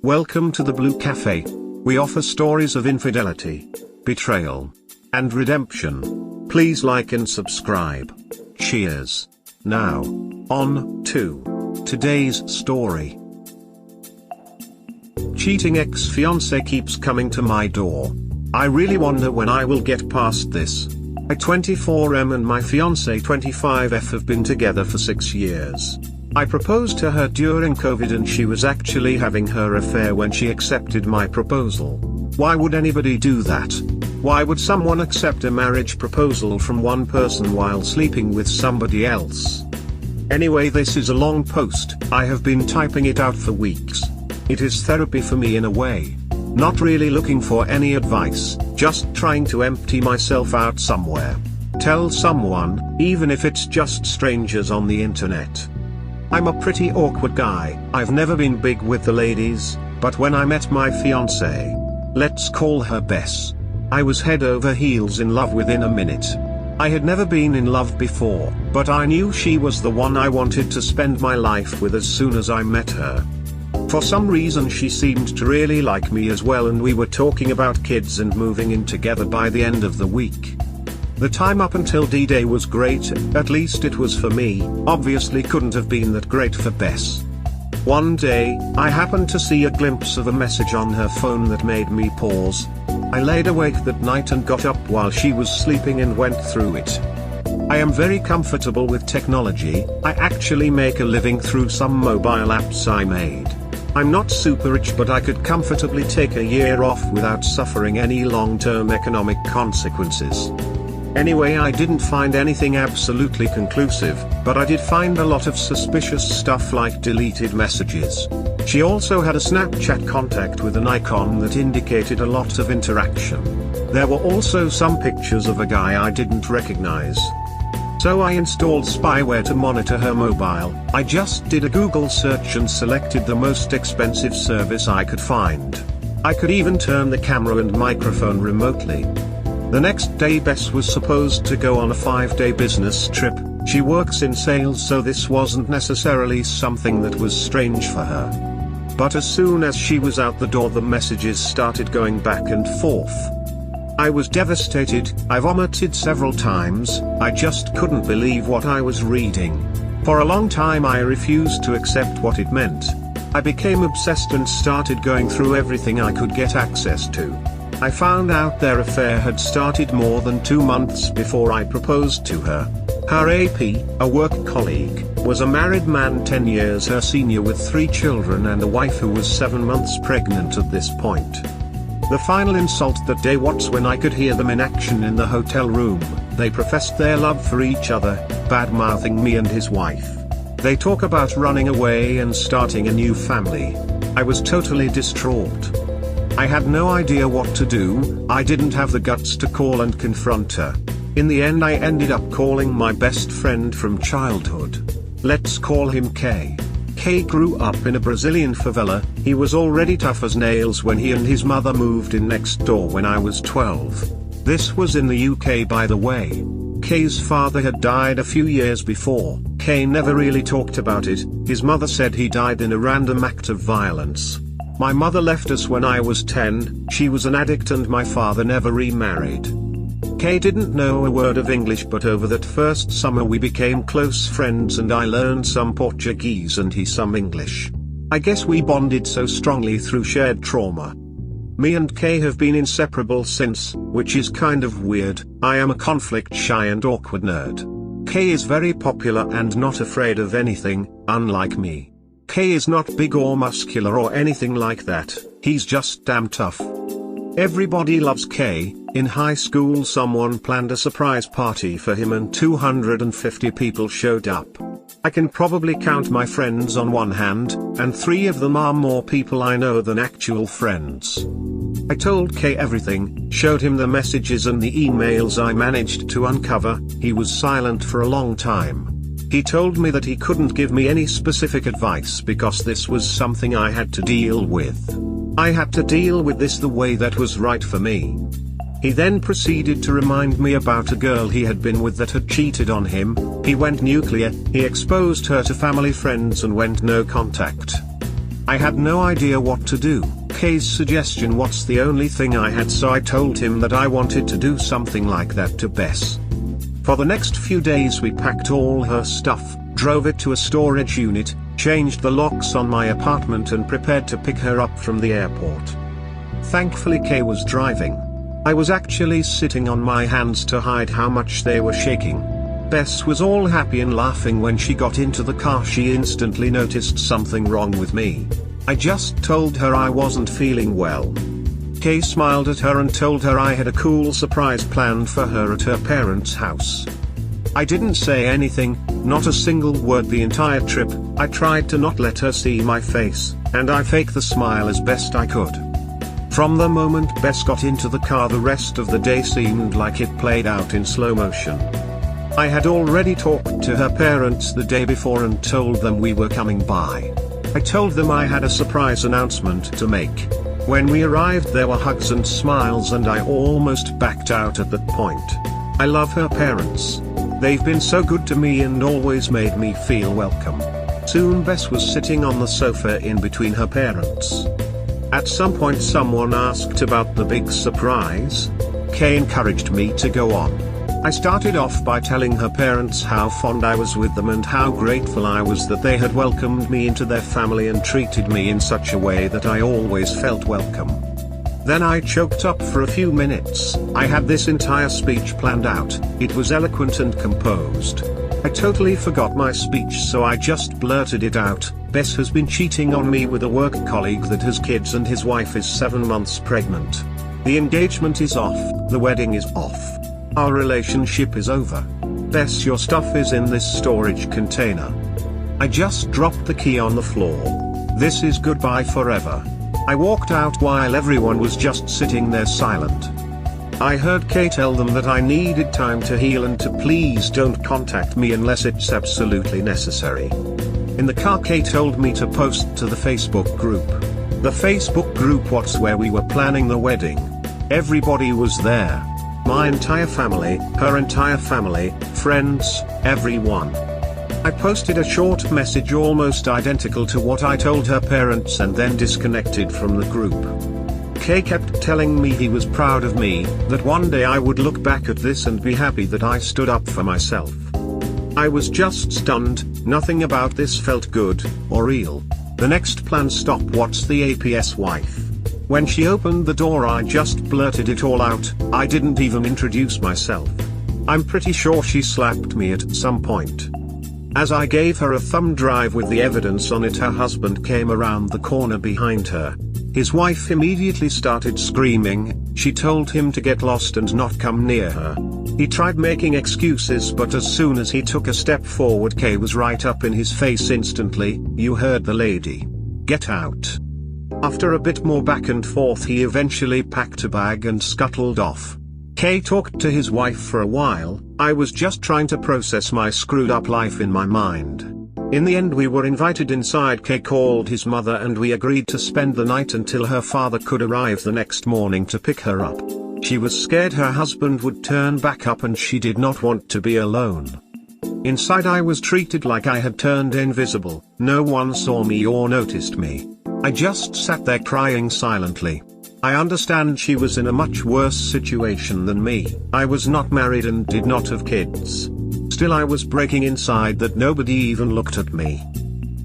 Welcome to the Blue Cafe. We offer stories of infidelity, betrayal, and redemption. Please like and subscribe. Cheers. Now, on to today's story. Cheating ex-fiance keeps coming to my door. I really wonder when I will get past this. I 24M and my fiance 25F have been together for 6 years. I proposed to her during COVID and she was actually having her affair when she accepted my proposal. Why would anybody do that? Why would someone accept a marriage proposal from one person while sleeping with somebody else? Anyway, this is a long post. I have been typing it out for weeks. It is therapy for me in a way. Not really looking for any advice, just trying to empty myself out somewhere. Tell someone, even if it's just strangers on the internet. I'm a pretty awkward guy. I've never been big with the ladies, but when I met my fiance, let's call her Bess, I was head over heels in love within a minute. I had never been in love before, but I knew she was the one I wanted to spend my life with as soon as I met her. For some reason she seemed to really like me as well, and we were talking about kids and moving in together by the end of the week. The time up until D-Day was great, at least it was for me. Obviously couldn't have been that great for Bess. One day, I happened to see a glimpse of a message on her phone that made me pause. I laid awake that night and got up while she was sleeping and went through it. I am very comfortable with technology. I actually make a living through some mobile apps I made. I'm not super rich, but I could comfortably take a year off without suffering any long-term economic consequences. Anyway, I didn't find anything absolutely conclusive, but I did find a lot of suspicious stuff like deleted messages. She also had a Snapchat contact with an icon that indicated a lot of interaction. There were also some pictures of a guy I didn't recognize. So I installed spyware to monitor her mobile. I just did a Google search and selected the most expensive service I could find. I could even turn the camera and microphone remotely. The next day Bess was supposed to go on a 5-day business trip. She works in sales, so this wasn't necessarily something that was strange for her. But as soon as she was out the door, the messages started going back and forth. I was devastated. I vomited several times. I just couldn't believe what I was reading. For a long time I refused to accept what it meant. I became obsessed and started going through everything I could get access to. I found out their affair had started more than 2 months before I proposed to her. Her AP, a work colleague, was a married man 10 years her senior with 3 children and a wife who was 7 months pregnant at this point. The final insult that day was when I could hear them in action in the hotel room. They professed their love for each other, bad-mouthing me and his wife. They talk about running away and starting a new family. I was totally distraught. I had no idea what to do. I didn't have the guts to call and confront her. In the end I ended up calling my best friend from childhood. Let's call him K. K grew up in a Brazilian favela. He was already tough as nails when he and his mother moved in next door when I was 12. This was in the UK, by the way. K's father had died a few years before. K never really talked about it. His mother said he died in a random act of violence. My mother left us when I was 10, she was an addict, and my father never remarried. Kay didn't know a word of English, but over that first summer we became close friends and I learned some Portuguese and he some English. I guess we bonded so strongly through shared trauma. Me and Kay have been inseparable since, which is kind of weird. I am a conflict-shy and awkward nerd. Kay is very popular and not afraid of anything, unlike me. K is not big or muscular or anything like that, he's just damn tough. Everybody loves K. In high school someone planned a surprise party for him and 250 people showed up. I can probably count my friends on one hand, and 3 of them are more people I know than actual friends. I told K everything, showed him the messages and the emails I managed to uncover. He was silent for a long time. He told me that he couldn't give me any specific advice because this was something I had to deal with. I had to deal with this the way that was right for me. He then proceeded to remind me about a girl he had been with that had cheated on him. He went nuclear. He exposed her to family friends and went no contact. I had no idea what to do. Kay's suggestion was the only thing I had, so I told him that I wanted to do something like that to Bess. For the next few days we packed all her stuff, drove it to a storage unit, changed the locks on my apartment and prepared to pick her up from the airport. Thankfully Kay was driving. I was actually sitting on my hands to hide how much they were shaking. Bess was all happy and laughing when she got into the car. She instantly noticed something wrong with me. I just told her I wasn't feeling well. Kay smiled at her and told her I had a cool surprise planned for her at her parents' house. I didn't say anything, not a single word the entire trip. I tried to not let her see my face, and I faked the smile as best I could. From the moment Bess got into the car, the rest of the day seemed like it played out in slow motion. I had already talked to her parents the day before and told them we were coming by. I told them I had a surprise announcement to make. When we arrived there were hugs and smiles, and I almost backed out at that point. I love her parents. They've been so good to me and always made me feel welcome. Soon Bess was sitting on the sofa in between her parents. At some point someone asked about the big surprise. Kay encouraged me to go on. I started off by telling her parents how fond I was with them and how grateful I was that they had welcomed me into their family and treated me in such a way that I always felt welcome. Then I choked up for a few minutes. I had this entire speech planned out. It was eloquent and composed. I totally forgot my speech, so I just blurted it out. Bess has been cheating on me with a work colleague that has kids, and his wife is 7 months pregnant. The engagement is off, the wedding is off. Our relationship is over. Bess, your stuff is in this storage container. I just dropped the key on the floor. This is goodbye forever. I walked out while everyone was just sitting there silent. I heard Kay tell them that I needed time to heal and to please don't contact me unless it's absolutely necessary. In the car Kay told me to post to the Facebook group. The Facebook group was where we were planning the wedding. Everybody was there. My entire family, her entire family, friends, everyone. I posted a short message almost identical to what I told her parents and then disconnected from the group. Kay kept telling me he was proud of me, that one day I would look back at this and be happy that I stood up for myself. I was just stunned. Nothing about this felt good, or real. The next planned stop was the APS wife. When she opened the door I just blurted it all out. I didn't even introduce myself. I'm pretty sure she slapped me at some point. As I gave her a thumb drive with the evidence on it, her husband came around the corner behind her. His wife immediately started screaming. She told him to get lost and not come near her. He tried making excuses, but as soon as he took a step forward, Kay was right up in his face instantly. You heard the lady. Get out. After a bit more back and forth he eventually packed a bag and scuttled off. Kay talked to his wife for a while. I was just trying to process my screwed up life in my mind. In the end we were invited inside. Kay called his mother and we agreed to spend the night until her father could arrive the next morning to pick her up. She was scared her husband would turn back up and she did not want to be alone. Inside I was treated like I had turned invisible. No one saw me or noticed me. I just sat there crying silently. I understand she was in a much worse situation than me. I was not married and did not have kids. Still I was breaking inside that nobody even looked at me.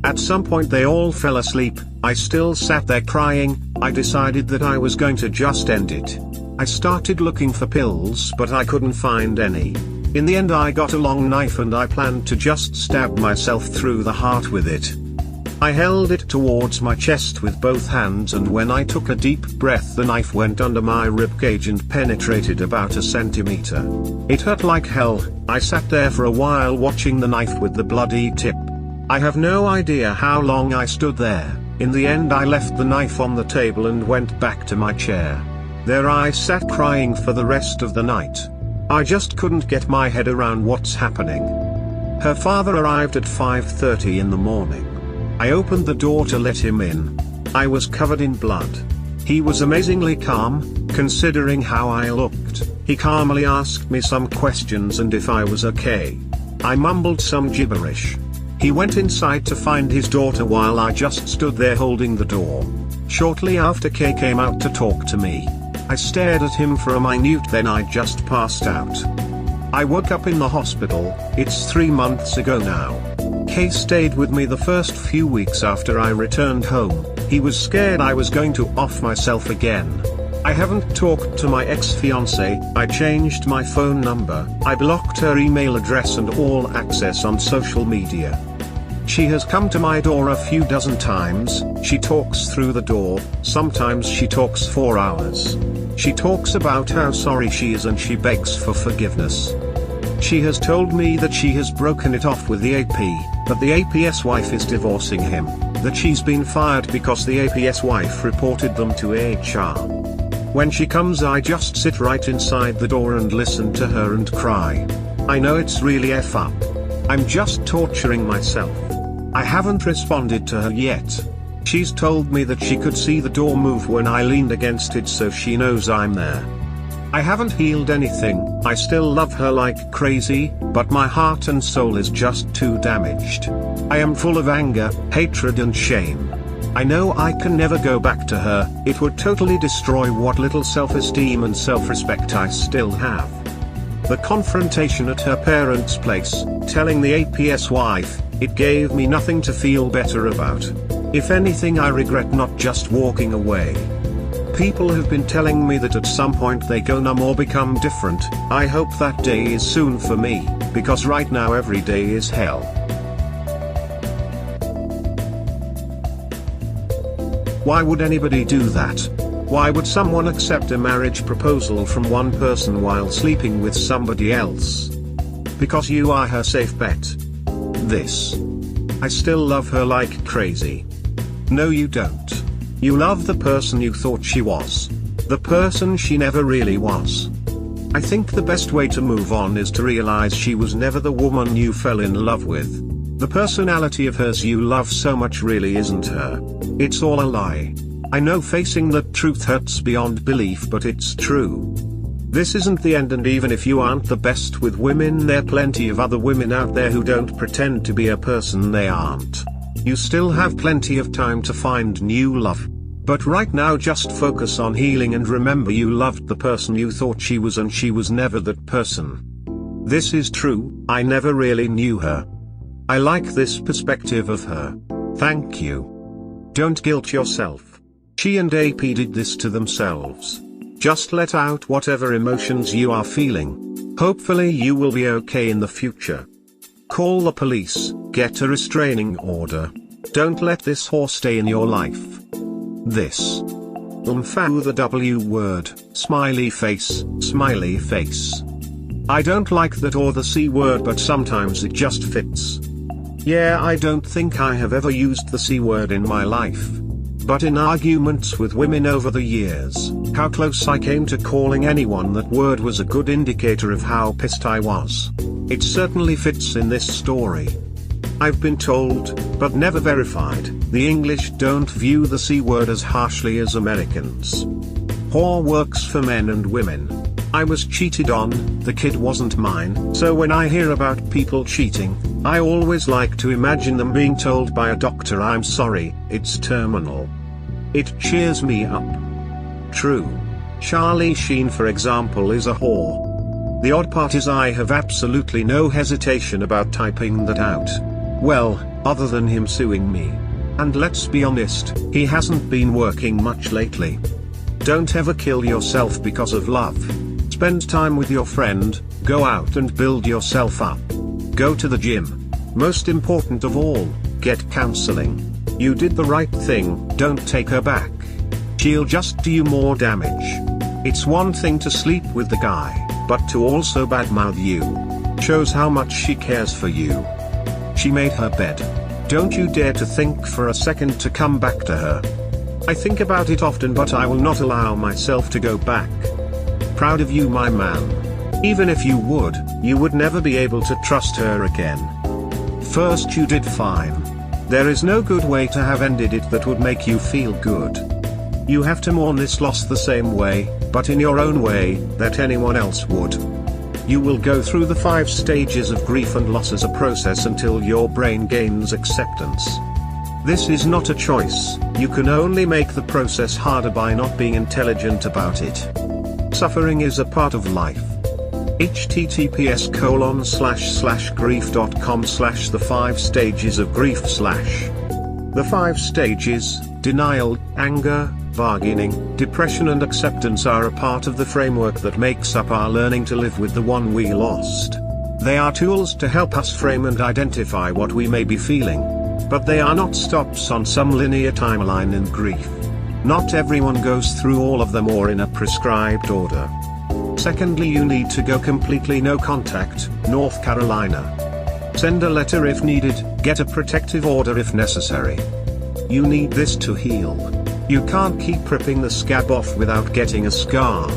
At some point they all fell asleep. I still sat there crying. I decided that I was going to just end it. I started looking for pills but I couldn't find any. In the end I got a long knife and I planned to just stab myself through the heart with it. I held it towards my chest with both hands, and when I took a deep breath the knife went under my ribcage and penetrated about a centimeter. It hurt like hell. I sat there for a while watching the knife with the bloody tip. I have no idea how long I stood there. In the end I left the knife on the table and went back to my chair. There I sat crying for the rest of the night. I just couldn't get my head around what's happening. Her father arrived at 5:30 in the morning. I opened the door to let him in. I was covered in blood. He was amazingly calm, considering how I looked. He calmly asked me some questions and if I was okay. I mumbled some gibberish. He went inside to find his daughter while I just stood there holding the door. Shortly after, Kay came out to talk to me. I stared at him for a minute, then I just passed out. I woke up in the hospital. It's 3 months ago now. Kay stayed with me the first few weeks after I returned home. He was scared I was going to off myself again. I haven't talked to my ex-fiance. I changed my phone number. I blocked her email address and all access on social media. She has come to my door a few dozen times. She talks through the door. Sometimes she talks for hours. She talks about how sorry she is and she begs for forgiveness. She has told me that she has broken it off with the AP, that the AP's wife is divorcing him, that she's been fired because the AP's wife reported them to HR. When she comes, I just sit right inside the door and listen to her and cry. I know it's really F up. I'm just torturing myself. I haven't responded to her yet. She's told me that she could see the door move when I leaned against it, so she knows I'm there. I haven't healed anything. I still love her like crazy, but my heart and soul is just too damaged. I am full of anger, hatred and shame. I know I can never go back to her. It would totally destroy what little self-esteem and self-respect I still have. The confrontation at her parents' place, telling the AP's wife, it gave me nothing to feel better about. If anything, I regret not just walking away. People have been telling me that at some point they go numb or become different. I hope that day is soon for me, because right now every day is hell. Why would anybody do that? Why would someone accept a marriage proposal from one person while sleeping with somebody else? Because you are her safe bet. This. I still love her like crazy. No, you don't. You love the person you thought she was. The person she never really was. I think the best way to move on is to realize she was never the woman you fell in love with. The personality of hers you love so much really isn't her. It's all a lie. I know facing the truth hurts beyond belief, but it's true. This isn't the end, and even if you aren't the best with women, there are plenty of other women out there who don't pretend to be a person they aren't. You still have plenty of time to find new love. But right now just focus on healing and remember you loved the person you thought she was, and she was never that person. This is true. I never really knew her. I like this perspective of her. Thank you. Don't guilt yourself. She and AP did this to themselves. Just let out whatever emotions you are feeling. Hopefully you will be okay in the future. Call the police, get a restraining order. Don't let this whore stay in your life. This. The W word, smiley face, smiley face. I don't like that or the C word, but sometimes it just fits. Yeah, I don't think I have ever used the C word in my life. But in arguments with women over the years, how close I came to calling anyone that word was a good indicator of how pissed I was. It certainly fits in this story. I've been told, but never verified, the English don't view the C word as harshly as Americans. Whore works for men and women. I was cheated on, the kid wasn't mine, so when I hear about people cheating, I always like to imagine them being told by a doctor, I'm sorry, it's terminal. It cheers me up. True. Charlie Sheen, for example, is a whore. The odd part is I have absolutely no hesitation about typing that out. Well, other than him suing me. And let's be honest, he hasn't been working much lately. Don't ever kill yourself because of love. Spend time with your friend, go out and build yourself up. Go to the gym. Most important of all, get counseling. You did the right thing, don't take her back. She'll just do you more damage. It's one thing to sleep with the guy, but to also badmouth you. Shows how much she cares for you. She made her bed. Don't you dare to think for a second to come back to her. I think about it often, but I will not allow myself to go back. Proud of you, my man. Even if you would never be able to trust her again. First, you did fine. There is no good way to have ended it that would make you feel good. You have to mourn this loss the same way, but in your own way, that anyone else would. You will go through the 5 stages of grief and loss as a process until your brain gains acceptance. This is not a choice, you can only make the process harder by not being intelligent about it. Suffering is a part of life. https://grief.com/the 5 stages of grief/ The 5 stages, denial, anger, bargaining, depression and acceptance are a part of the framework that makes up our learning to live with the one we lost. They are tools to help us frame and identify what we may be feeling. But they are not stops on some linear timeline in grief. Not everyone goes through all of them or in a prescribed order. Secondly, you need to go completely no contact, North Carolina. Send a letter if needed, get a protective order if necessary. You need this to heal. You can't keep ripping the scab off without getting a scar.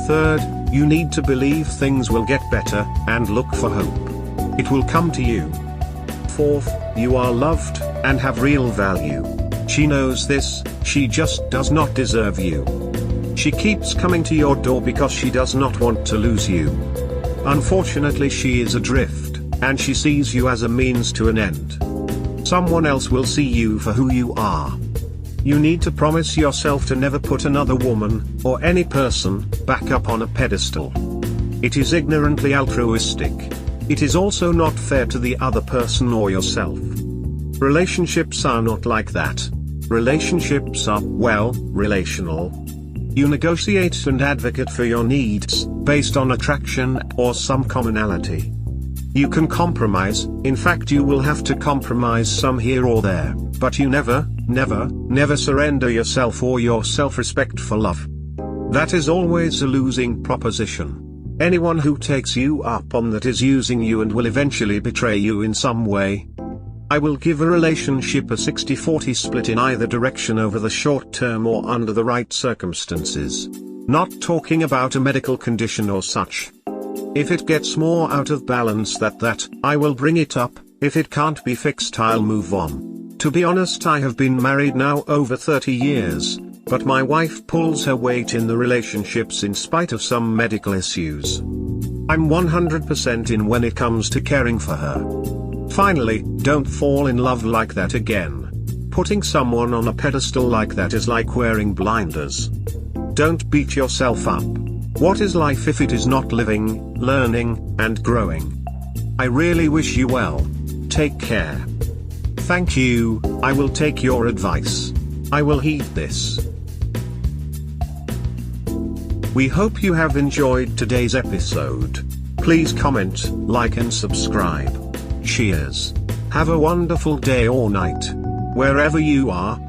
Third, you need to believe things will get better, and look for hope. It will come to you. Fourth, you are loved, and have real value. She knows this, she just does not deserve you. She keeps coming to your door because she does not want to lose you. Unfortunately, she is adrift, and she sees you as a means to an end. Someone else will see you for who you are. You need to promise yourself to never put another woman, or any person, back up on a pedestal. It is ignorantly altruistic. It is also not fair to the other person or yourself. Relationships are not like that. Relationships are, well, relational. You negotiate and advocate for your needs, based on attraction or some commonality. You can compromise, in fact you will have to compromise some here or there, but you never surrender yourself or your self-respect for love. That is always a losing proposition. Anyone who takes you up on that is using you and will eventually betray you in some way. I will give a relationship a 60-40 split in either direction over the short term or under the right circumstances. Not talking about a medical condition or such. If it gets more out of balance that I will bring it up. If it can't be fixed, I'll move on. To be honest, I have been married now over 30 years. But my wife pulls her weight in the relationships in spite of some medical issues. I'm 100% in when it comes to caring for her. Finally, don't fall in love like that again. Putting someone on a pedestal like that is like wearing blinders. Don't beat yourself up. What is life if it is not living, learning, and growing? I really wish you well. Take care. Thank you, I will take your advice. I will heed this. We hope you have enjoyed today's episode. Please comment, like and subscribe. Cheers. Have a wonderful day or night. Wherever you are.